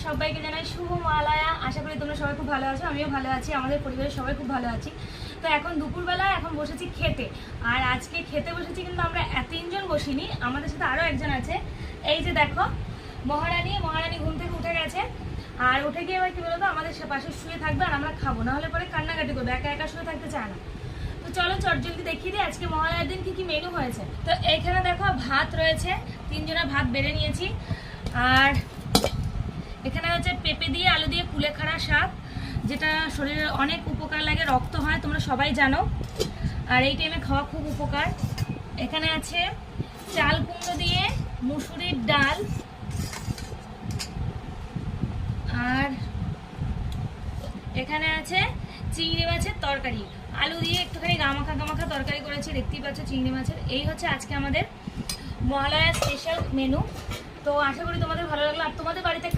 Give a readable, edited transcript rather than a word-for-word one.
সবাইকে জানাই শুভ মহালয়া। আশা করি তোমরা সবাই খুব ভালো আছো, আমিও ভালো আছি, আমাদের পরিবারের সবাই খুব ভালো আছি। তো এখন দুপুরবেলা এখন বসেছি খেতে, আর আজকে খেতে বসেছি কিন্তু আমরা তিনজন বসিনি, আমাদের সাথে আরও একজন আছে। এই যে দেখো মহারানী ঘুম থেকে উঠে গেছে, আর উঠে গিয়ে এবার কি বলতো আমাদের পাশে শুয়ে থাকবে, আর আমরা খাবো, না হলে পরে কান্নাকাটি করবে, একা একা শুয়ে থাকতে চায় না। তো চলো চটজলদি দেখিয়ে দিই আজকে মহালয়ার দিন কি কি মেনু হয়েছে। তো এখানে দেখো ভাত রয়েছে, তিনজনের ভাত বেড়ে নিয়েছি। আর এখানে হচ্ছে পেঁপে দিয়ে আলু দিয়ে কুলেখাড়া শাক, যেটা শরীরের অনেক উপকার লাগে, রক্ত হয়, তোমরা সবাই জানো, আর এই টাইমে খাওয়া খুব উপকার। এখানে আছে চাল কুমড়ো দিয়ে মুসুরির ডাল, আর এখানে আছে চিংড়ি মাছের তরকারি, আলু দিয়ে একটুখানি গামাখা তরকারি করেছি, দেখতেই পাচ্ছ চিংড়ি মাছের। এই হচ্ছে আজকে আমাদের মহালয়ার স্পেশাল মেনু। তো আশা করি তোমাদের ভালো লাগলো। আর তোমাদের বাড়িতে